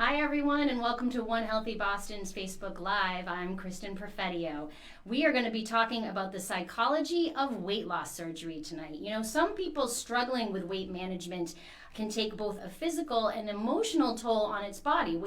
Hi everyone, and welcome to One Healthy Boston's Facebook Live. I'm Kristen Perfettio. We are going to be talking about the psychology of weight loss surgery tonight. You know, some people struggling with weight management can take both a physical and emotional toll on its body.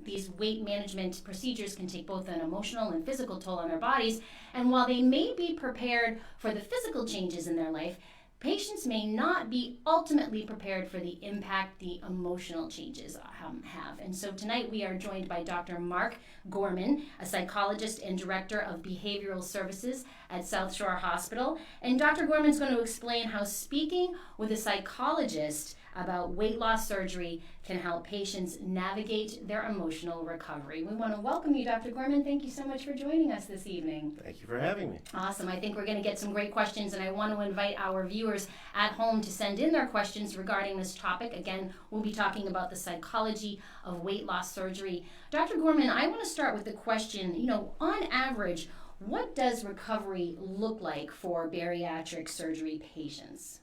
These weight management procedures can take both an emotional and physical toll on their bodies. And while they may be prepared for the physical changes in their life, patients may not be ultimately prepared for the impact the emotional changes have. And so tonight we are joined by Dr. Mark Gorman, a psychologist and director of behavioral services at South Shore Hospital. And Dr. Gorman is going to explain how speaking with a psychologist about weight loss surgery can help patients navigate their emotional recovery. We want to welcome you, Dr. Gorman. Thank you so much for joining us this evening. Thank you for having me. Awesome. I think we're going to get some great questions, and I want to invite our viewers at home to send in their questions regarding this topic. Again, we'll be talking about the psychology of weight loss surgery. Dr. Gorman, I want to start with the question, on average, what does recovery look like for bariatric surgery patients?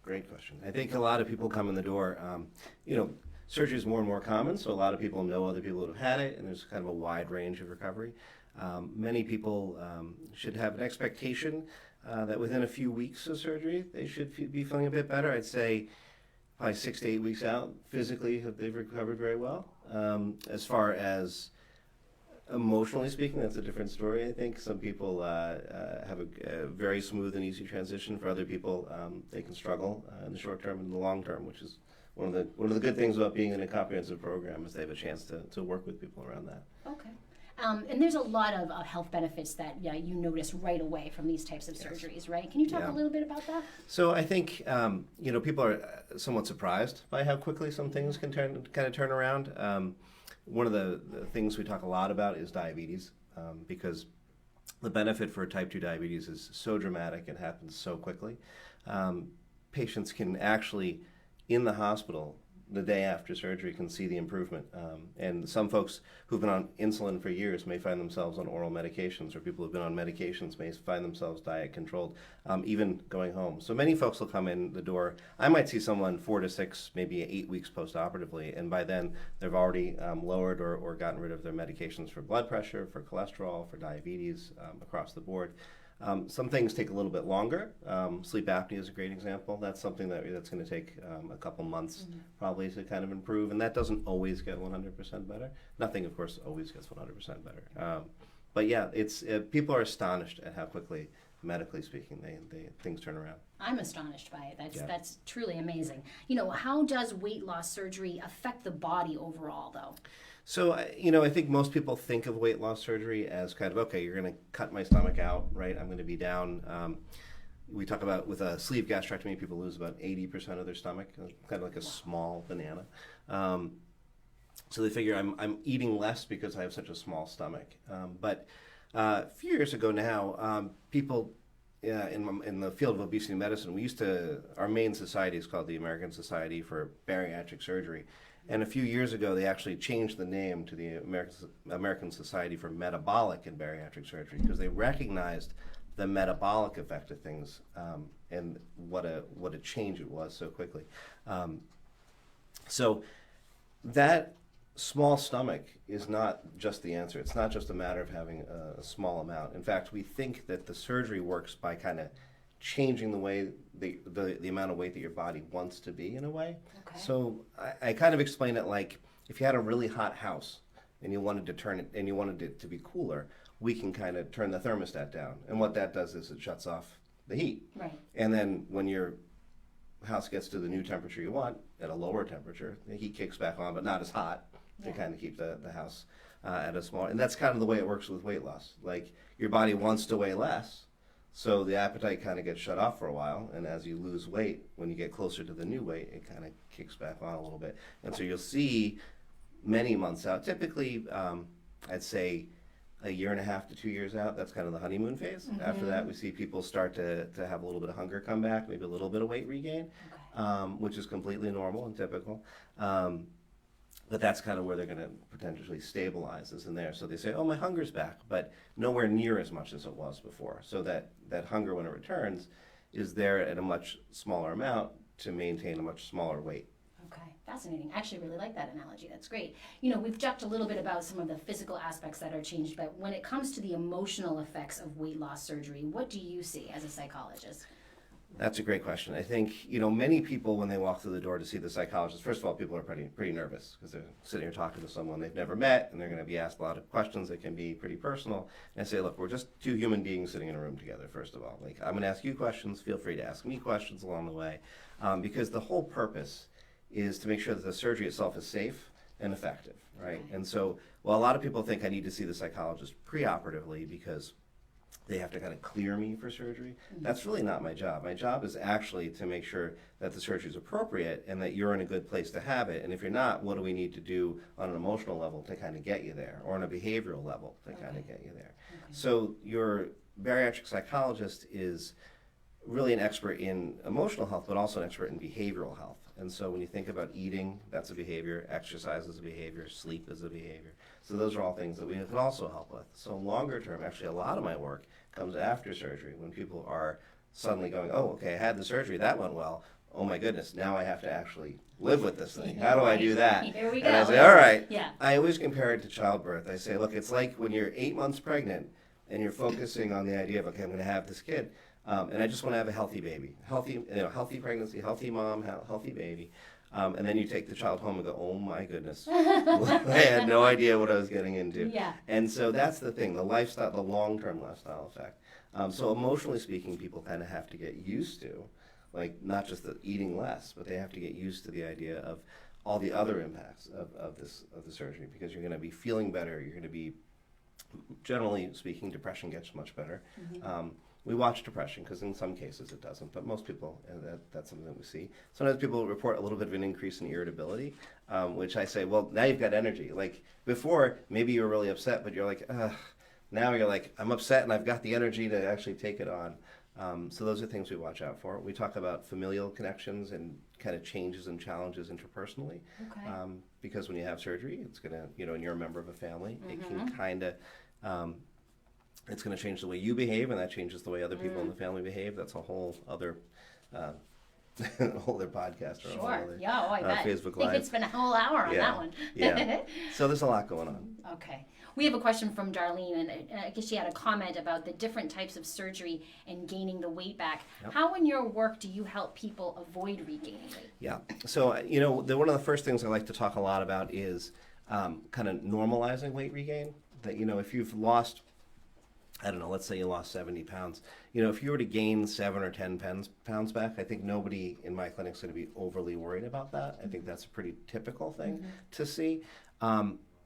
Great question. I think a lot of people come in the door, surgery is more and more common, so a lot of people know other people that have had it, and there's kind of a wide range of recovery. Many people should have an expectation that within a few weeks of surgery, they should be feeling a bit better. I'd say probably 6 to 8 weeks out, physically, they've recovered very well. As far as emotionally speaking, that's a different story. I think some people have a very smooth and easy transition. For other people, they can struggle in the short term and the long term, which is one of the good things about being in a comprehensive program is they have a chance to work with people around that. Okay. And there's a lot of health benefits that you notice right away from these types of surgeries, right? Can you talk a little bit about that? So I think people are somewhat surprised by how quickly some things can turn around. One of the things we talk a lot about is diabetes, because the benefit for type 2 diabetes is so dramatic, it happens so quickly. Patients can actually, in the hospital, the day after surgery, can see the improvement. And some folks who've been on insulin for years may find themselves on oral medications, or people who've been on medications may find themselves diet controlled, even going home. So many folks will come in the door. I might see someone 4 to 6, maybe 8 weeks post-operatively, and by then they've already lowered or gotten rid of their medications for blood pressure, for cholesterol, for diabetes, across the board. Some things take a little bit longer. Sleep apnea is a great example. That's something that's going to take a couple months probably to kind of improve, and that doesn't always get 100% better. Nothing, of course, always gets 100% better. But yeah, people are astonished at how quickly, medically speaking, things turn around. I'm astonished by it. That's truly amazing. How does weight loss surgery affect the body overall, though? So, I think most people think of weight loss surgery as kind of, okay, you're going to cut my stomach out, right? I'm going to be down. We talk about with a sleeve gastrectomy, people lose about 80% of their stomach, kind of like a small banana. So they figure I'm eating less because I have such a small stomach. But a few years ago now, people in the field of obesity medicine, our main society is called the American Society for Bariatric Surgery. And a few years ago, they actually changed the name to the American Society for Metabolic and Bariatric Surgery because they recognized the metabolic effect of things and what a change it was so quickly. So that small stomach is not just the answer. It's not just a matter of having a small amount. In fact, we think that the surgery works by kind of changing the way the amount of weight that your body wants to be in a way. Okay. So I kind of explain it like if you had a really hot house and you wanted to turn it and you wanted it to be cooler, we can kind of turn the thermostat down. And what that does is it shuts off the heat. Right. And then when your house gets to the new temperature you want, at a lower temperature, the heat kicks back on, but not as hot to kind of keep the house at a smaller. And that's kind of the way it works with weight loss. Like your body wants to weigh less. So the appetite kind of gets shut off for a while, and as you lose weight, when you get closer to the new weight, it kind of kicks back on a little bit. And so you'll see many months out, typically I'd say a year and a half to 2 years out, that's kind of the honeymoon phase. Mm-hmm. After that, we see people start to have a little bit of hunger come back, maybe a little bit of weight regain, which is completely normal and typical. But that's kind of where they're going to potentially stabilize is in there. So they say, oh, my hunger's back, but nowhere near as much as it was before. So that hunger, when it returns, is there at a much smaller amount to maintain a much smaller weight. Okay, fascinating. I actually really like that analogy. That's great. You know, we've talked a little bit about some of the physical aspects that are changed, but when it comes to the emotional effects of weight loss surgery, what do you see as a psychologist? That's a great question. I think, many people when they walk through the door to see the psychologist, first of all, people are pretty nervous because they're sitting here talking to someone they've never met, and they're going to be asked a lot of questions that can be pretty personal. And I say, look, we're just two human beings sitting in a room together, first of all. Like, I'm going to ask you questions. Feel free to ask me questions along the way, because the whole purpose is to make sure that the surgery itself is safe and effective, right? And so, while a lot of people think I need to see the psychologist preoperatively because they have to kind of clear me for surgery. That's really not my job. My job is actually to make sure that the surgery is appropriate and that you're in a good place to have it. And if you're not, what do we need to do on an emotional level to kind of get you there, or on a behavioral level to kind of get you there? So your bariatric psychologist is really an expert in emotional health, but also an expert in behavioral health. And so when you think about eating, that's a behavior, exercise is a behavior, sleep is a behavior. So those are all things that we can also help with. So longer term, actually a lot of my work comes after surgery, when people are suddenly going, oh, okay, I had the surgery, that went well. Oh my goodness, now I have to actually live with this thing. How do I do that? Here we And go. I say, all right. Yeah. I always compare it to childbirth. I say, look, it's like when you're 8 months pregnant and you're focusing on the idea of, okay, I'm going to have this kid. And I just want to have a healthy baby, healthy pregnancy, healthy mom, healthy baby. And then you take the child home and go, oh my goodness, I had no idea what I was getting into. Yeah. And so that's the thing, the lifestyle, the long-term lifestyle effect. So emotionally speaking, people kind of have to get used to, like, not just the eating less, but they have to get used to the idea of all the other impacts of the surgery, because you're going to be feeling better. You're going to be, generally speaking, depression gets much better. We watch depression because in some cases it doesn't, but most people, that's something that we see. Sometimes people report a little bit of an increase in irritability, which I say, well, now you've got energy. Like before, maybe you were really upset, but you're like, ugh. Now you're like, I'm upset and I've got the energy to actually take it on. So those are things we watch out for. We talk about familial connections and kind of changes and challenges interpersonally. Okay. Because when you have surgery, it's going to, and you're a member of a family, it can kind of, it's going to change the way you behave, and that changes the way other people in the family behave. That's a whole other podcast or a whole other I bet. Facebook I Live. think it's been a whole hour on that one. Yeah. So there's a lot going on. Okay. We have a question from Darlene, and I guess she had a comment about the different types of surgery and gaining the weight back. Yep. How in your work do you help people avoid regaining weight? Yeah. So, one of the first things I like to talk a lot about is kind of normalizing weight regain. That, if you've lost, I don't know, let's say you lost 70 pounds. If you were to gain 7 or 10 pounds back, I think nobody in my clinic is going to be overly worried about that. I think that's a pretty typical thing to see.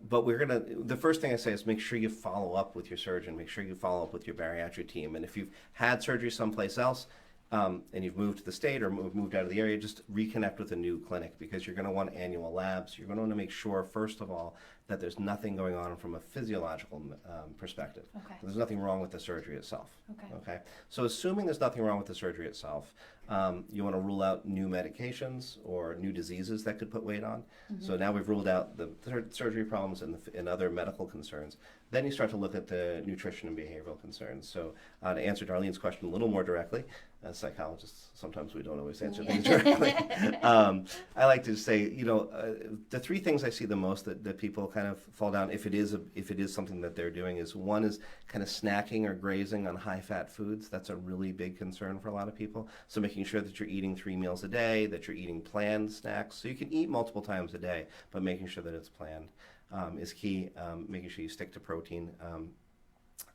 But the first thing I say is make sure you follow up with your surgeon, make sure you follow up with your bariatric team. And if you've had surgery someplace else, and you've moved to the state or moved out of the area, just reconnect with a new clinic, because you're going to want annual labs. You're going to want to make sure, first of all, that there's nothing going on from a physiological perspective. Okay. There's nothing wrong with the surgery itself. Okay. So assuming there's nothing wrong with the surgery itself, you want to rule out new medications or new diseases that could put weight on. So now we've ruled out the surgery problems and other medical concerns. Then you start to look at the nutrition and behavioral concerns. So to answer Darlene's question a little more directly, as psychologists, sometimes we don't always answer things directly. I like to say, the three things I see the most that people kind of fall down, if it is something that they're doing, is one is kind of snacking or grazing on high-fat foods. That's a really big concern for a lot of people. So making sure that you're eating 3 meals a day, that you're eating planned snacks. So you can eat multiple times a day, but making sure that it's planned is key. Making sure you stick to protein.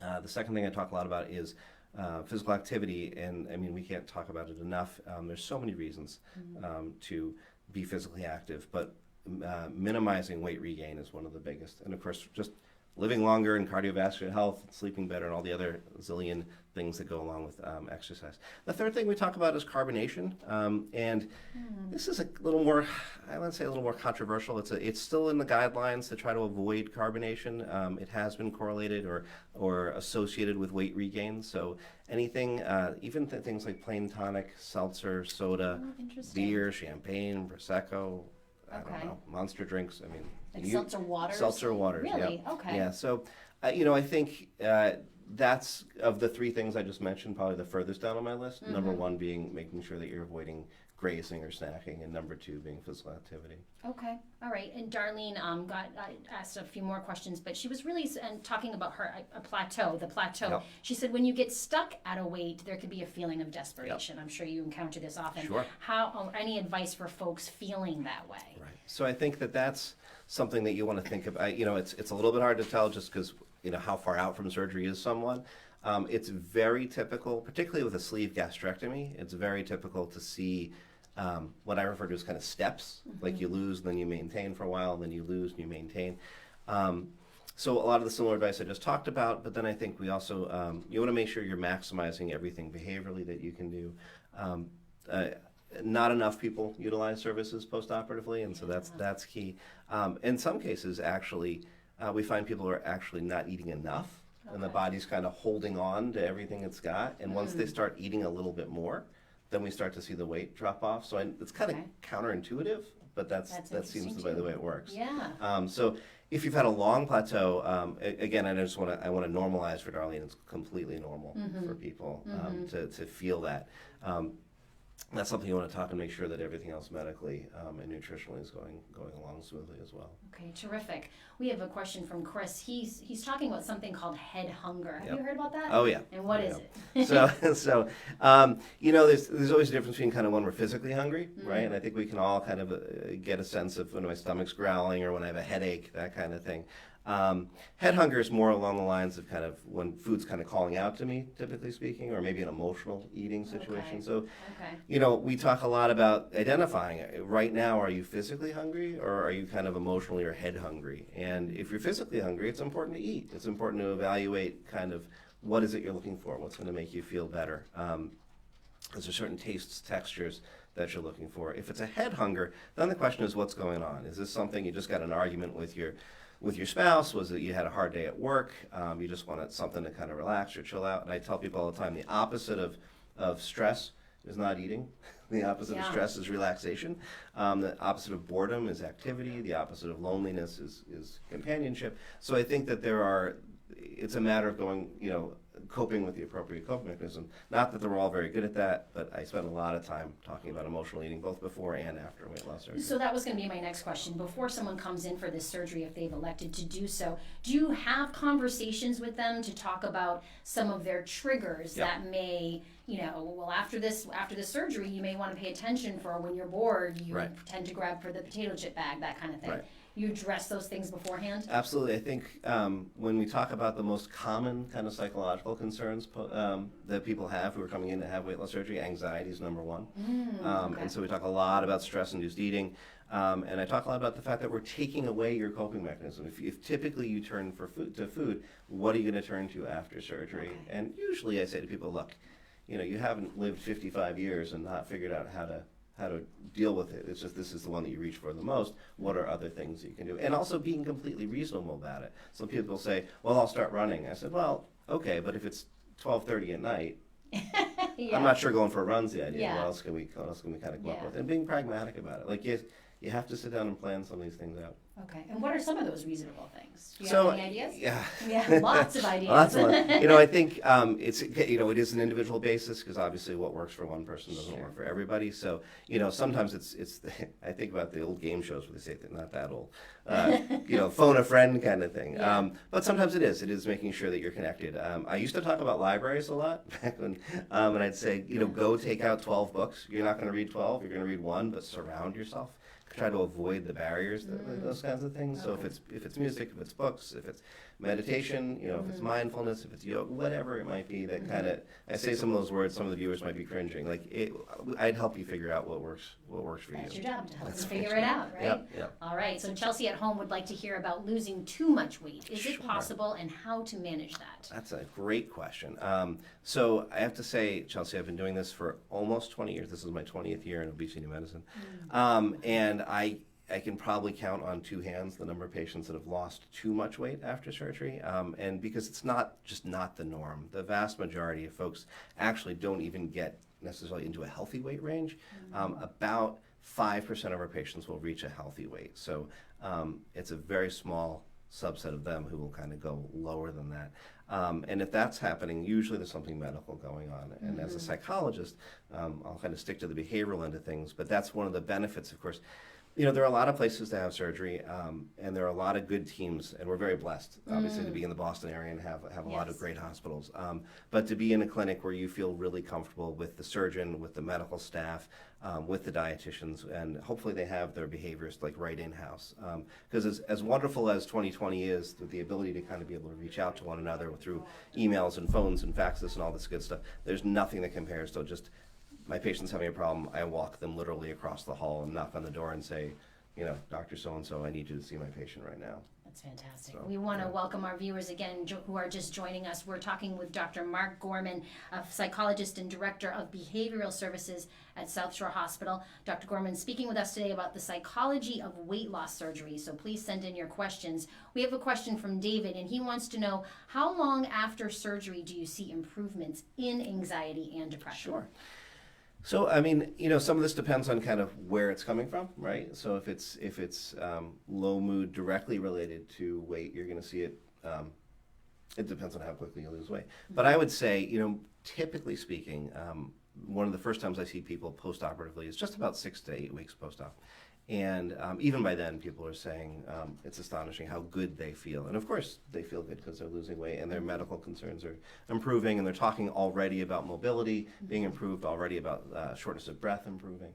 The second thing I talk a lot about is physical activity, and I mean, we can't talk about it enough. There's so many reasons to be physically active, but minimizing weight regain is one of the biggest. And of course, just living longer and cardiovascular health, sleeping better, and all the other zillion things that go along with exercise. The third thing we talk about is carbonation, and this is a little more, I want to say a little more controversial. It's still in the guidelines to try to avoid carbonation. It has been correlated or associated with weight regain. So anything, even things like plain tonic, seltzer, soda, beer, champagne, prosecco, I don't know, monster drinks. I mean, like seltzer waters? Seltzer waters, really? Yeah. Okay. Yeah, so, I think that's, of the three things I just mentioned, probably the furthest down on my list. Number one being making sure that you're avoiding grazing or snacking, and number 2 being physical activity. Okay, all right. And Darlene got asked a few more questions, but she was really talking about the plateau. Yep. She said when you get stuck at a weight, there could be a feeling of desperation. Yep. I'm sure you encounter this often. Sure. Any advice for folks feeling that way? Right. So I think that's something that you want to think about. It's a little bit hard to tell just because how far out from surgery is someone. It's very typical, particularly with a sleeve gastrectomy. It's very typical to see what I refer to as kind of steps, like you lose, then you maintain for a while, then you lose, and you maintain. So a lot of the similar advice I just talked about, but then I think we also, you want to make sure you're maximizing everything behaviorally that you can do. Not enough people utilize services post-operatively, and so that's key. In some cases, actually, we find people are actually not eating enough, and the body's kind of holding on to everything it's got, and once they start eating a little bit more, then we start to see the weight drop off. So it's kind of counterintuitive, but that seems the way it works. Yeah. So if you've had a long plateau, again, I want to normalize for Darlene. It's completely normal for people to feel that. That's something you want to talk and make sure that everything else medically and nutritionally is going along smoothly as well. Okay, terrific. We have a question from Chris. He's talking about something called head hunger. Have you heard about that? Oh yeah. And what is it? So there's always a difference between kind of when we're physically hungry, right? And I think we can all kind of get a sense of when my stomach's growling or when I have a headache, that kind of thing. Head hunger is more along the lines of kind of when food's kind of calling out to me, typically speaking, or maybe an emotional eating situation. So, we talk a lot about identifying it. Right now, are you physically hungry or are you kind of emotionally or head hungry? And if you're physically hungry, it's important to eat. It's important to evaluate kind of what is it you're looking for, what's going to make you feel better. Is there certain tastes, textures that you're looking for? If it's a head hunger, then the question is what's going on? Is this something you just got an argument with your spouse? Was it you had a hard day at work? You just wanted something to kind of relax or chill out? And I tell people all the time, the opposite of stress is not eating. The opposite of stress is relaxation. The opposite of boredom is activity. The opposite of loneliness is companionship. So I think that it's a matter of going, coping with the appropriate coping mechanism. Not that they're all very good at that, but I spend a lot of time talking about emotional eating, both before and after weight loss surgery. So that was going to be my next question. Before someone comes in for this surgery, if they've elected to do so, do you have conversations with them to talk about some of their triggers that may, after this surgery, you may want to pay attention for when you're bored, you tend to grab for the potato chip bag, that kind of thing. Right. You address those things beforehand? Absolutely. I think when we talk about the most common kind of psychological concerns that people have who are coming in to have weight loss surgery, anxiety is number one. And so we talk a lot about stress-induced eating. And I talk a lot about the fact that we're taking away your coping mechanism. If typically you turn to food, what are you going to turn to after surgery? Okay. And usually I say to people, look, you haven't lived 55 years and not figured out how to deal with it. It's just this is the one that you reach for the most. What are other things you can do? And also being completely reasonable about it. Some people say, well, I'll start running. I said, well, okay, but if it's 12:30 at night, I'm not sure going for a run's the idea. What else can we kind of come up with? And being pragmatic about it. Like, you have to sit down and plan some of these things out. Okay. And what are some of those reasonable things? Do you have any ideas? Yeah. Lots of ideas. I think it is an individual basis because obviously what works for one person doesn't work for everybody. So, sometimes it's I think about the old game shows where they say they're not that old. Phone a friend kind of thing. Yeah. But sometimes it is making sure that you're connected. I used to talk about libraries a lot back when, and I'd say, go take out 12 books. You're not going to read 12. You're going to read one, but surround yourself. Try to avoid the barriers, those kinds of things. So if it's music, if it's books, if it's meditation, if it's mindfulness, if it's yoga, whatever it might be, that kind of, I say some of those words, some of the viewers might be cringing. I'd help you figure out what works for you. That's your job, to help you figure it out, right? Yep. All right. So Chelsea at home would like to hear about losing too much weight. Is it possible, and how to manage that? That's a great question. So I have to say, Chelsea, I've been doing this for almost 20 years. This is my 20th year in obesity medicine, and I can probably count on two hands the number of patients that have lost too much weight after surgery, and because it's not the norm. The vast majority of folks actually don't even get necessarily into a healthy weight range. About 5% of our patients will reach a healthy weight. So it's a very small subset of them who will kind of go lower than that. And if that's happening, usually there's something medical going on. And as a psychologist, I'll kind of stick to the behavioral end of things, but that's one of the benefits, of course. There are a lot of places to have surgery, and there are a lot of good teams, and we're very blessed, obviously, to be in the Boston area and have a lot of great hospitals. But to be in a clinic where you feel really comfortable with the surgeon, with the medical staff, with the dietitians, and hopefully they have their behaviorists like right in-house. Because as wonderful as 2020 is, with the ability to kind of be able to reach out to one another through emails and phones and faxes and all this good stuff, there's nothing that compares to just my patient's having a problem, I walk them literally across the hall and knock on the door and say, Dr. So-and-so, I need you to see my patient right now. That's fantastic. So, we want to welcome our viewers again who are just joining us. We're talking with Dr. Mark Gorman, a psychologist and director of behavioral services at South Shore Hospital. Dr. Gorman speaking with us today about the psychology of weight loss surgery. So please send in your questions. We have a question from David, and he wants to know, how long after surgery do you see improvements in anxiety and depression? Sure. So, some of this depends on kind of where it's coming from, right? So if it's low mood directly related to weight, you're going to see it. It depends on how quickly you lose weight. But I would say, typically speaking, one of the first times I see people post-operatively is just about 6 to 8 weeks post-op. And even by then, people are saying it's astonishing how good they feel. And of course, they feel good because they're losing weight and their medical concerns are improving. And they're talking already about mobility being improved, already about shortness of breath improving.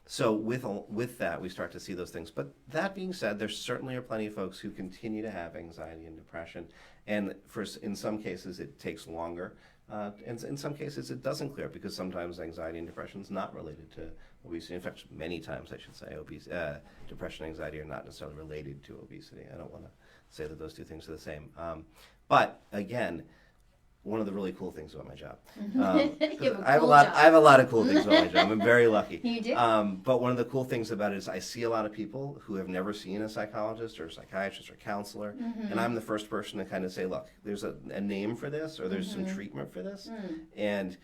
So with that, we start to see those things. But that being said, there certainly are plenty of folks who continue to have anxiety and depression. And in some cases, it takes longer. And in some cases, it doesn't clear up because sometimes anxiety and depression is not related to obesity. In fact, many times, I should say, depression and anxiety are not necessarily related to obesity. I don't want to say that those two things are the same. But again, one of the really cool things about my job. I have a lot of cool things about my job. I'm very lucky. You do? But one of the cool things about it is I see a lot of people who have never seen a psychologist or a psychiatrist or counselor, and I'm the first person to kind of say, look, there's a name for this, or there's some treatment for this. And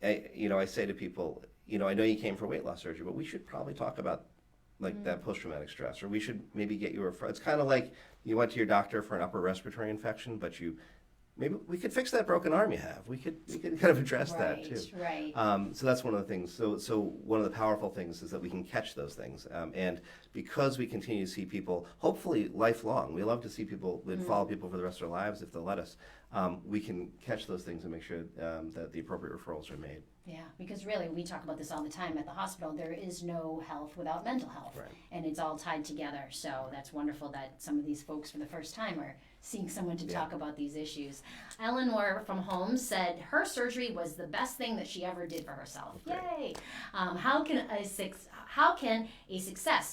I say to people, I know you came for weight loss surgery, but we should probably talk about that post-traumatic stress, or we should maybe get you it's kind of like you went to your doctor for an upper respiratory infection, but maybe we could fix that broken arm you have. We could kind of address that too. Right. So that's one of the things. So one of the powerful things is that we can catch those things. And because we continue to see people, hopefully lifelong, we love to see people, we'd follow people for the rest of their lives if they'll let us. We can catch those things and make sure that the appropriate referrals are made. Yeah, because really, we talk about this all the time at the hospital. There is no health without mental health, right. And it's all tied together. So that's wonderful that some of these folks for the first time are seeing someone to talk about these issues. Eleanor from Holmes said her surgery was the best thing that she ever did for herself. Yay! How can a success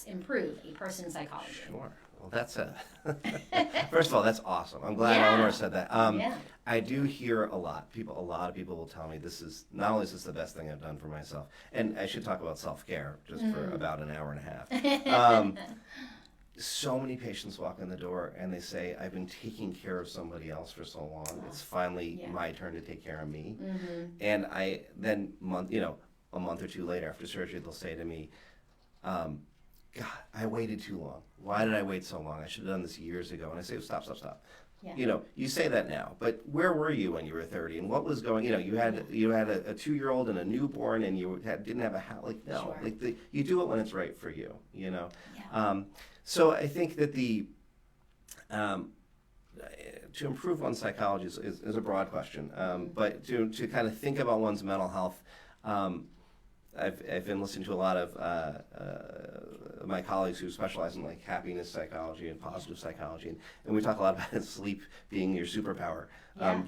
improve a person's psychology? Sure. Well, that's first of all, that's awesome. I'm glad Eleanor said that. I do hear a lot of people will tell me this is not only is this the best thing I've done for myself, and I should talk about self-care just for about an hour and a half. So many patients walk in the door and they say, I've been taking care of somebody else for so long. It's finally my turn to take care of me. And then a month or two later after surgery, they'll say to me, God, I waited too long. Why did I wait so long? I should have done this years ago. And I say, stop. Yeah. You say that now, but where were you when you were 30? And what was going? You had a 2-year-old and a newborn, and you didn't have a house. No, sure. You do it when it's right for you. Yeah. So I think that to improve one's psychology is a broad question, but to kind of think about one's mental health. I've been listening to a lot of my colleagues who specialize in happiness psychology and positive psychology, and we talk a lot about sleep being your superpower.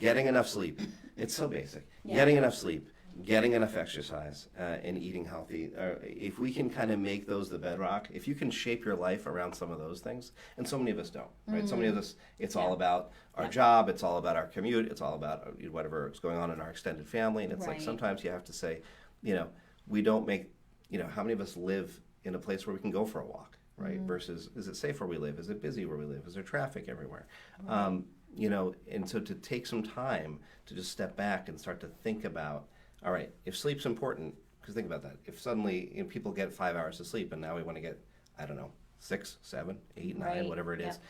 Getting enough sleep, it's so basic. Getting enough sleep, getting enough exercise, and eating healthy. If we can kind of make those the bedrock, if you can shape your life around some of those things, and so many of us don't, right? So many of us, it's all about our job, it's all about our commute, it's all about whatever is going on in our extended family, and it's sometimes you have to say, we don't make, how many of us live in a place where we can go for a walk, right? Versus, is it safe where we live? Is it busy where we live? Is there traffic everywhere? And so to take some time to just step back and start to think about, all right, if sleep's important, because think about that. If suddenly people get 5 hours of sleep and now we want to get, 6, 7, 8, 9, whatever it is,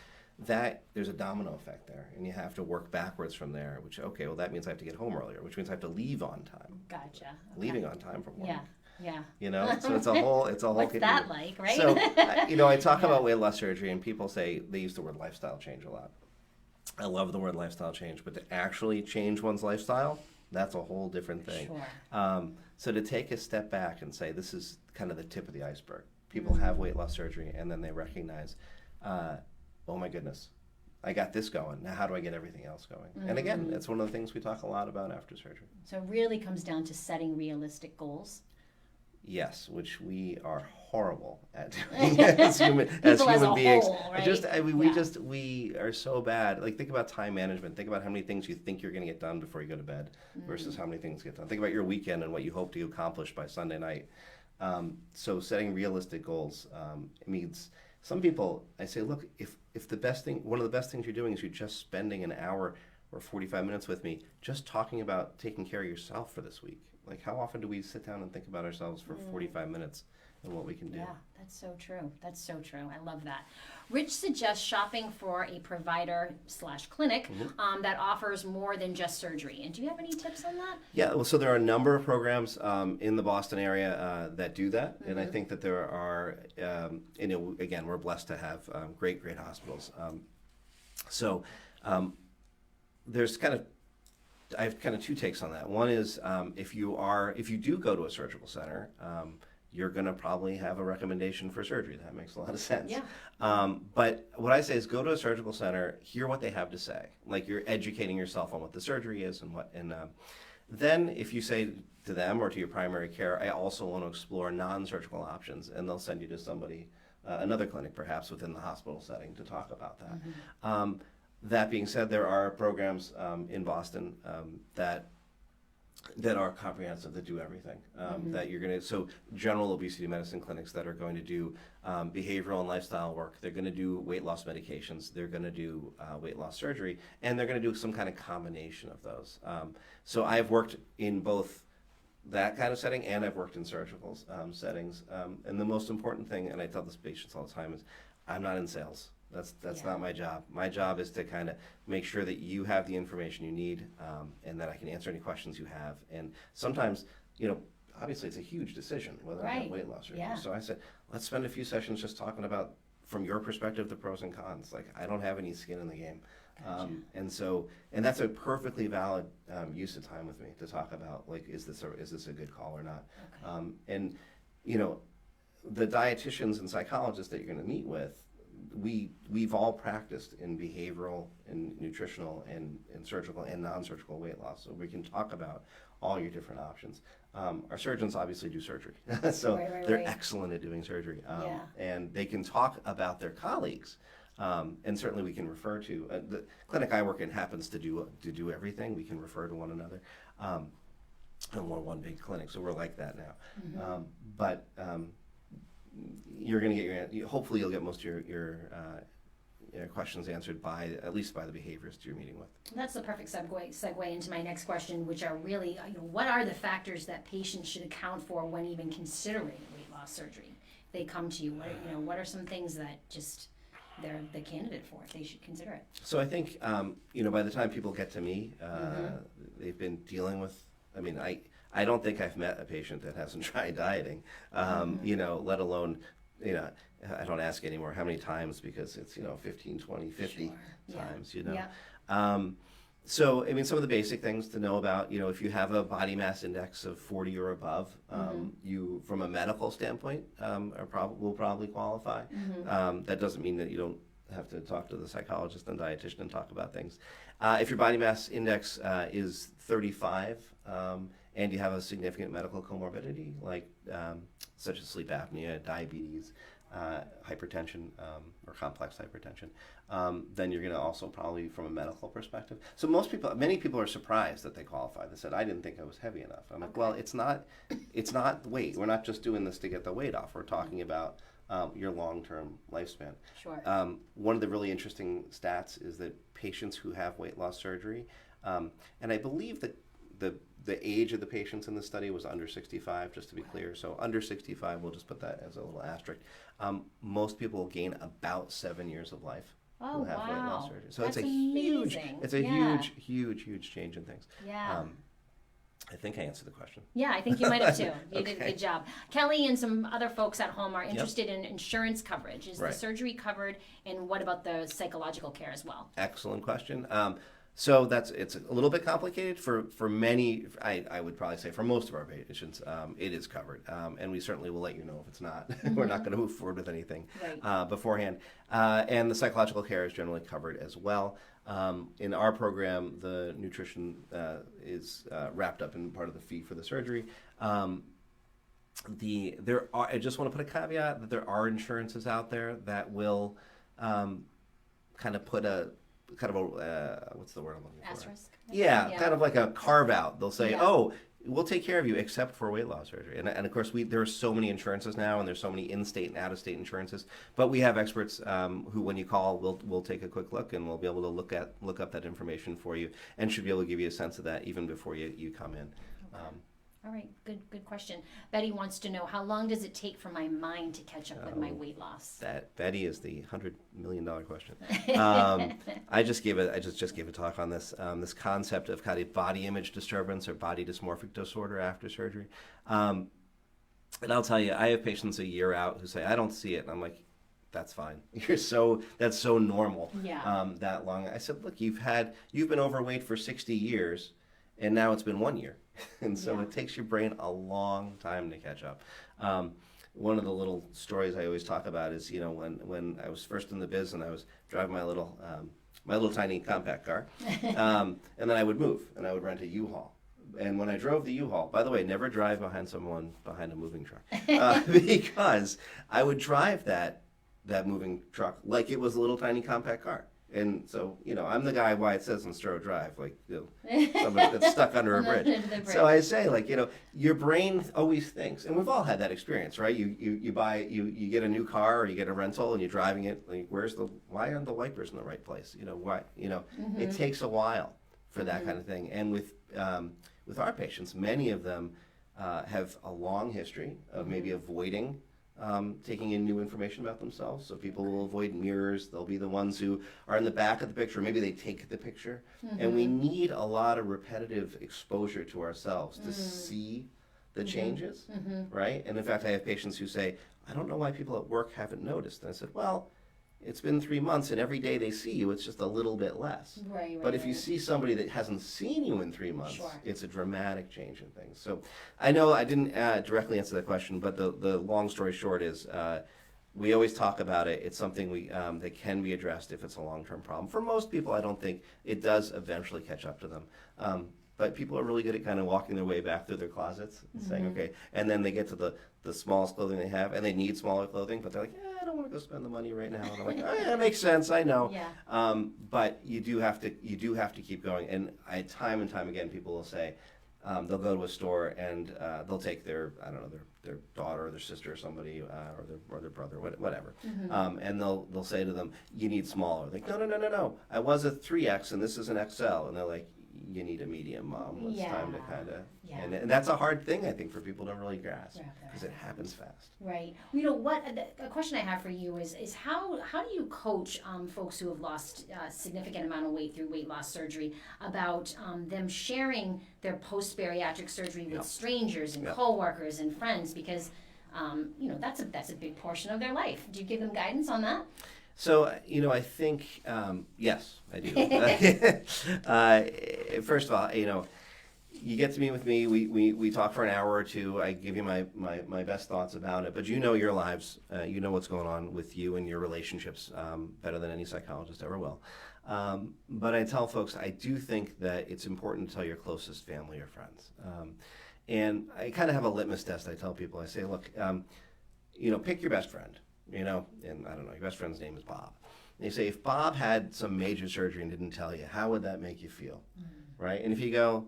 that there's a domino effect there, and you have to work backwards from there, which, okay, well, that means I have to get home earlier, which means I have to leave on time. Gotcha. Okay. Leaving on time from work. Yeah. Yeah. You know, so it's a whole What's that like, right? So, I talk about weight loss surgery, and people say they use the word lifestyle change a lot. I love the word lifestyle change, but to actually change one's lifestyle, that's a whole different thing. Sure. So to take a step back and say, this is kind of the tip of the iceberg. People have weight loss surgery, and then they recognize, oh my goodness, I got this going. Now how do I get everything else going? And again, it's one of the things we talk a lot about after surgery. So it really comes down to setting realistic goals. Yes, which we are horrible at doing as human beings. Whole, right? We are so bad. Like, think about time management. Think about how many things you think you're going to get done before you go to bed versus how many things get done. Think about your weekend and what you hope to accomplish by Sunday night. So setting realistic goals means some people, I say, look, if one of the best things you're doing is you're just spending an hour or 45 minutes with me just talking about taking care of yourself for this week. Like, how often do we sit down and think about ourselves for 45 minutes and what we can do? Yeah, that's so true. That's so true. I love that. Rich suggests shopping for a provider/clinic that offers more than just surgery. And do you have any tips on that? Yeah, well, so there are a number of programs in the Boston area that do that. And I think that there are, again, we're blessed to have great hospitals. There's I have kind of two takes on that. One is if you do go to a surgical center, you're going to probably have a recommendation for surgery. That makes a lot of sense. Yeah. But what I say is go to a surgical center, hear what they have to say. Like, you're educating yourself on what the surgery is and then if you say to them or to your primary care, I also want to explore non-surgical options, and they'll send you to somebody, another clinic perhaps within the hospital setting to talk about that. That being said, there are programs in Boston that are comprehensive, that do everything. That you're going to, so general obesity medicine clinics that are going to do behavioral and lifestyle work. They're going to do weight loss medications. They're going to do weight loss surgery, and they're going to do some kind of combination of those. So I've worked in both that kind of setting, and I've worked in surgical settings. And the most important thing, and I tell this patients all the time, is I'm not in sales. That's not my job. My job is to kind of make sure that you have the information you need, and that I can answer any questions you have. And sometimes, obviously it's a huge decision whether I have weight loss or not. So I said, let's spend a few sessions just talking about, from your perspective, the pros and cons. Like, I don't have any skin in the game. Gotcha. And that's a perfectly valid use of time with me to talk about, like, is this a good call or not? Okay. The dietitians and psychologists that you're going to meet with, we've all practiced in behavioral and nutritional and surgical and non-surgical weight loss, so we can talk about all your different options. Our surgeons obviously do surgery, so they're excellent at doing surgery, and they can talk about their colleagues, and certainly we can refer to the clinic I work in happens to do everything. We can refer to one another, and we're one big clinic, so we're like that now. But you're going to get hopefully you'll get most of your questions answered at least by the behaviorists you're meeting with. That's the perfect segue into my next question, which are really, what are the factors that patients should account for when even considering weight loss surgery? If they come to you, what are some things that just they're the candidate for if they should consider it? So I think by the time people get to me, they've been dealing with. I don't think I've met a patient that hasn't tried dieting, let alone, I don't ask anymore how many times, because it's, 15, 20, 50 times, So, some of the basic things to know about, if you have a body mass index of 40 or above, you, from a medical standpoint, will probably qualify. That doesn't mean that you don't have to talk to the psychologist and dietitian and talk about things. If your body mass index is 35, and you have a significant medical comorbidity, like such as sleep apnea, diabetes, hypertension, or complex hypertension, then you're going to also probably, from a medical perspective. So many people are surprised that they qualify. They said, I didn't think I was heavy enough. I'm like, well, it's not weight. We're not just doing this to get the weight off. We're talking about your long-term lifespan. Sure. One of the really interesting stats is that patients who have weight loss surgery, and I believe that the age of the patients in the study was under 65, just to be clear. So under 65, we'll just put that as a little asterisk. Most people gain about 7 years of life who have weight loss surgery. So That's it's a amazing. huge change in things. Yeah. I think I answered the question. Yeah, I think you might have too. You Okay. did a good job. Kelly and some other folks at home are interested in insurance coverage. Is the Right. surgery covered, and what about the psychological care as well? Excellent question. So it's a little bit complicated for many. I would probably say for most of our patients, it is covered, and we certainly will let you know if it's not. We're not going to move forward with anything beforehand. And the psychological care is generally covered as well. In our program, the nutrition is wrapped up in part of the fee for the surgery. I just want to put a caveat that there are insurances out there that will kind of put what's the word I'm looking for? Asterisk? Yeah, kind of like a carve out. They'll say, Yeah. oh, we'll take care of you except for weight loss surgery. And of course, there are so many insurances now, and there's so many in-state and out-of-state insurances. But we have experts who, when you call, will take a quick look, and we'll be able to look up that information for you, and should be able to give you a sense of that even before you come in. Okay. All right, good question. Betty wants to know, how long does it take for my mind to catch up with my weight loss? That Betty is the $100 million question. I just gave a talk on this this concept of kind of body image disturbance or body dysmorphic disorder after surgery. And I'll tell you, I have patients a year out who say, I don't see it. And I'm like, that's fine. That's so normal. Yeah. That long. I said, look, you've been overweight for 60 years, and now it's been 1 year. And so it takes your brain a long time to catch up. One of the little stories I always talk about is, when I was first in the biz and I was driving my little tiny compact car, and then I would move and I would rent a U-Haul. And when I drove the U-Haul, by the way, never drive behind someone behind a moving truck, because I would drive that moving truck like it was a little tiny compact car. And so, I'm the guy why it says on Stroh Drive, like, somebody that's stuck under a bridge. So I say, like, your brain always thinks, and we've all had that experience, right? You get a new car or you get a rental and you're driving it, like, why aren't the wipers in the right place? Why? It takes a while for that kind of thing. And with our patients, many of them have a long history of maybe avoiding taking in new information about themselves. So people will avoid mirrors. They'll be the ones who are in the back of the picture. Maybe they take the picture. And we need a lot of repetitive exposure to ourselves to see the changes, right? And in fact, I have patients who say, I don't know why people at work haven't noticed. And I said, well, it's been 3 months, and every day they see you, it's just a little bit less. Right. But if you see somebody that hasn't seen you in 3 months, Sure. it's a dramatic change in things. So I know I didn't directly answer that question, but the long story short is we always talk about it. It's something that can be addressed if it's a long-term problem. For most people, I don't think it does eventually catch up to them. But people are really good at kind of walking their way back through their closets and saying, okay, and then they get to the smallest clothing they have, and they need smaller clothing, but they're like, I don't want to go spend the money right now. And I'm like, oh, yeah, that makes sense, I know. Yeah. But you do have to keep going. And time and time again, people will say, they'll go to a store and they'll take their daughter or their sister or somebody or their brother, whatever, and they'll say to them, you need smaller. Like, no, I was a 3X and this is an XL, and they're like, you need a medium, Mom. It's time to kind of, and that's a hard thing, I think, for people to really grasp, because it happens fast. Right. What a question I have for you is how do you coach folks who have lost a significant amount of weight through weight loss surgery about them sharing their post-bariatric surgery with strangers and coworkers and friends, because that's a big portion of their life. Do you give them guidance on that? So, I think, yes, I do. First of all, you get to meet with me, we talk for an hour or two, I give you my best thoughts about it, but your lives, you know what's going on with you and your relationships better than any psychologist ever will. But I tell folks, I do think that it's important to tell your closest family or friends. And I kind of have a litmus test I tell people. I say, look, pick your best friend. And I don't know, your best friend's name is Bob. And you say, if Bob had some major surgery and didn't tell you, how would that make you feel? Right? And if you go,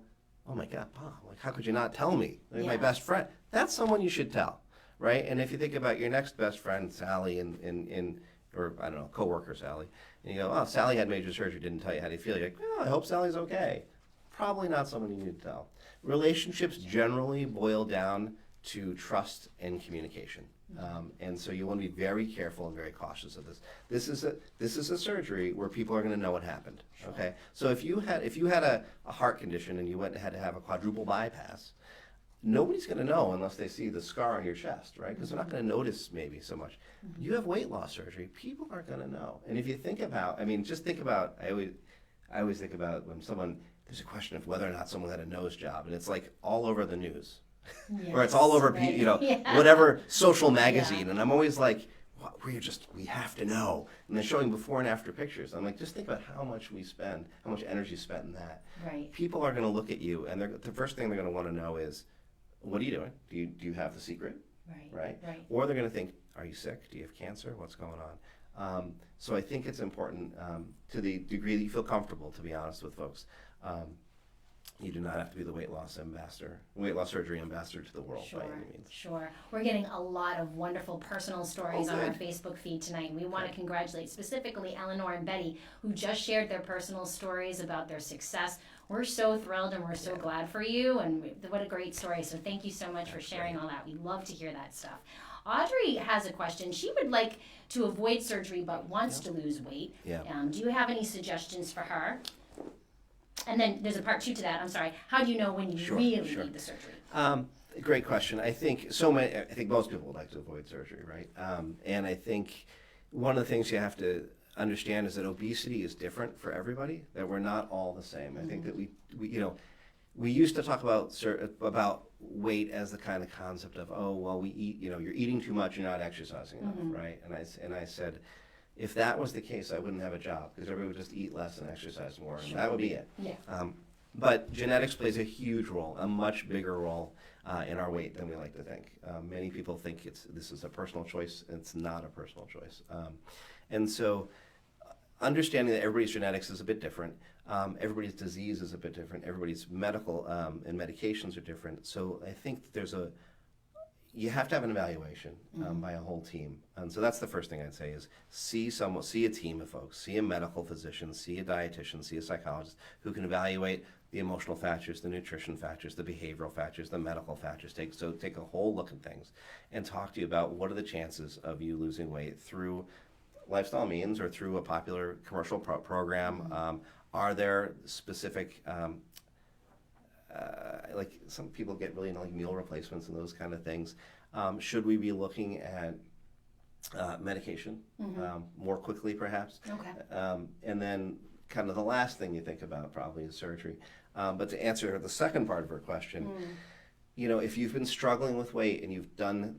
oh my God, Bob, like, how could you not tell me? Like, my best friend. That's someone you should tell, right? And if you think about your next best friend, Sally, or I don't know, coworker Sally, and you go, oh, Sally had major surgery, didn't tell you, how do you feel? You're like, oh, I hope Sally's okay. Probably not someone you need to tell. Relationships generally boil down to trust and communication. And so you want to be very careful and very cautious of this. This is a surgery where people are going to know what happened. Sure. Okay, so if you had a heart condition and you had to have a quadruple bypass, nobody's going to know unless they see the scar on your chest, right? Because they're not going to notice maybe so much. You have weight loss surgery, people aren't going to know. And if you think about, just think about, I always think about when there's a question of whether or not someone had a nose job, and it's like all over the news. Yes, or it's all over, right. whatever social magazine. And I'm always like, we have to know. And they're showing before and after pictures. I'm like, just think about how much we spend, how much energy is spent in that. Right. People are going to look at you, and the first thing they're going to want to know is, what are you doing? Do you have the secret? Right. Or they're going to think, are you sick? Do you have cancer? What's going on? So I think it's important to the degree that you feel comfortable, to be honest with folks. You do not have to be the weight loss surgery ambassador to the world by any means. Sure. We're getting a lot of wonderful personal stories on our Facebook feed tonight. And we want to congratulate specifically Eleanor and Betty, who just shared their personal stories about their success. We're so thrilled and we're so glad for you. And what a great story. So thank you so much for sharing all that. We love to hear that stuff. Audrey has a question. She would like to avoid surgery but wants to lose weight. Yeah. Do you have any suggestions for her? And then there's a part 2 to that. I'm sorry. How do you know when you really need the surgery? Great question. I think most people would like to avoid surgery, right? And I think one of the things you have to understand is that obesity is different for everybody. That we're not all the same. I think that we used to talk about weight as the kind of concept of, oh well, we eat. You're eating too much. You're not exercising enough, right? And I said, if that was the case, I wouldn't have a job because everybody would just eat less and exercise more, and that would be it. Yeah. But genetics plays a huge role, a much bigger role in our weight than we like to think. Many people think this is a personal choice. It's not a personal choice. And so understanding that everybody's genetics is a bit different, everybody's disease is a bit different, everybody's medical and medications are different. So I think you have to have an evaluation by a whole team. And so that's the first thing I'd say is see a team of folks, see a medical physician, see a dietitian, see a psychologist who can evaluate the emotional factors, the nutrition factors, the behavioral factors, the medical factors. Take a whole look at things and talk to you about what are the chances of you losing weight through lifestyle means or through a popular commercial program. Are there specific like some people get really into like meal replacements and those kind of things. Should we be looking at medication more quickly perhaps? Okay. And then kind of the last thing you think about probably is surgery. But to answer the second part of her question, if you've been struggling with weight and you've done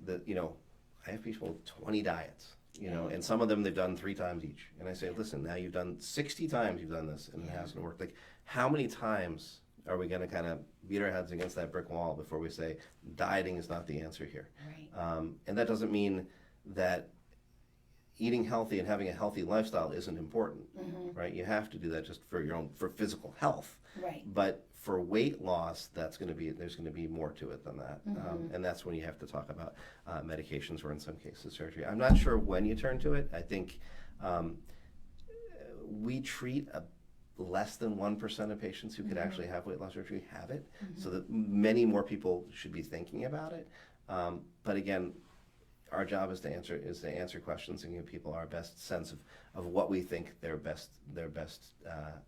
I have people with 20 diets, and some of them they've done 3 times each. And I say, listen, now you've done 60 times you've done this and it hasn't worked. Like, how many times are we going to kind of beat our heads against that brick wall before we say dieting is not the answer here? Right. And that doesn't mean that eating healthy and having a healthy lifestyle isn't important, right? You have to do that just for physical health. Right. But for weight loss, there's going to be more to it than that. And that's when you have to talk about medications or in some cases surgery. I'm not sure when you turn to it. I think we treat less than 1% of patients who could actually have weight loss surgery have it, so that many more people should be thinking about it. But again, our job is to answer questions and give people our best sense of what we think their best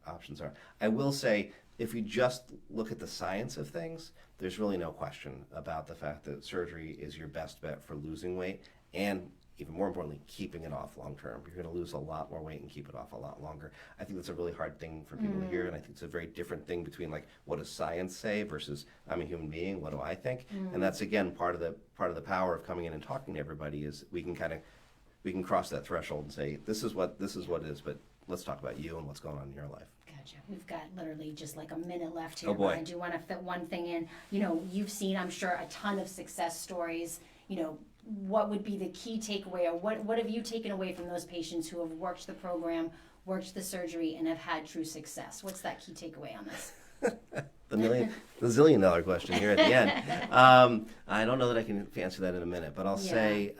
options are. I will say, if you just look at the science of things, there's really no question about the fact that surgery is your best bet for losing weight and, even more importantly, keeping it off long term. You're going to lose a lot more weight and keep it off a lot longer. I think that's a really hard thing for people to hear, and I think it's a very different thing between like, what does science say versus I'm a human being, what do I think? And that's again part of the power of coming in and talking to everybody is we can cross that threshold and say this is what it is, but let's talk about you and what's going on in your life. Gotcha. We've got literally just like a minute left here. Oh boy. But I do want to fit one thing in. You've seen, I'm sure, a ton of success stories. What would be the key takeaway, or what have you taken away from those patients who have worked the program, worked the surgery, and have had true success? What's that key takeaway on this? the zillion-dollar question here at the end. I don't know that I can answer that in a minute, but I'll say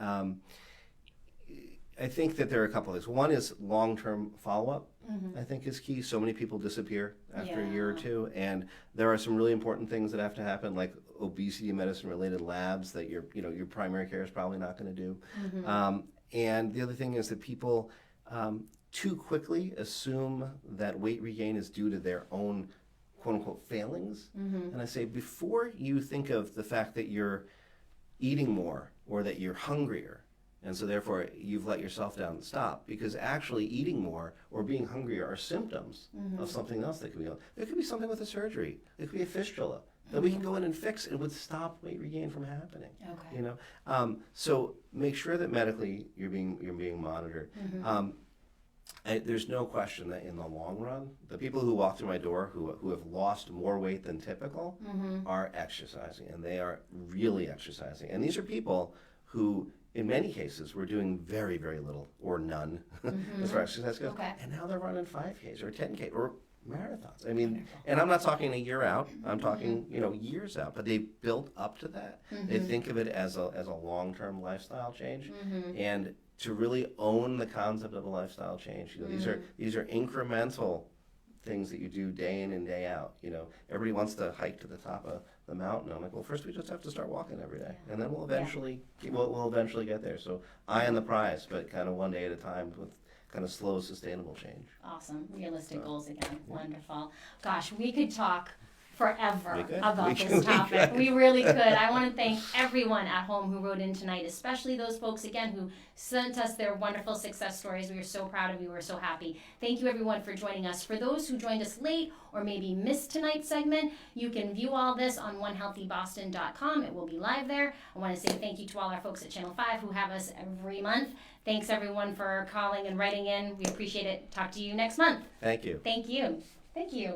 I think that there are a couple of things. One is long-term follow-up, I think is key. So many people disappear after a year or two, and there are some really important things that have to happen, like obesity medicine related labs that your primary care is probably not going to do. And the other thing is that people too quickly assume that weight regain is due to their own quote unquote failings. And I say, before you think of the fact that you're eating more or that you're hungrier, and so therefore you've let yourself down, stop, because actually eating more or being hungrier are symptoms of something else that could be on. There could be something with a surgery. There could be a fistula that we can go in and fix. It would stop weight regain from happening. So make sure that medically you're being monitored. There's no question that in the long run, the people who walk through my door who have lost more weight than typical are exercising, and they are really exercising. And these are people who, in many cases, were doing very, very little or none as far as exercise goes. And now they're running 5Ks or 10K or marathons. I mean, and I'm not talking a year out. I'm talking, years out. But they built up to that. They think of it as a long-term lifestyle change, and to really own the concept of a lifestyle change. These are incremental things that you do day in and day out. Everybody wants to hike to the top of the mountain. I'm like, well, first we just have to start walking every day, and then we'll eventually get there. So eye on the prize, but kind of one day at a time with kind of slow, sustainable change. Awesome. Realistic goals again. Wonderful. Gosh, we could talk forever about this topic. We really could. I want to thank everyone at home who wrote in tonight, especially those folks, again, who sent us their wonderful success stories. We are so proud of you. We're so happy. Thank you, everyone, for joining us. For those who joined us late or maybe missed tonight's segment, you can view all this on onehealthyboston.com. It will be live there. I want to say thank you to all our folks at Channel 5 who have us every month. Thanks, everyone, for calling and writing in. We appreciate it. Talk to you next month. Thank you. Thank you. Thank you.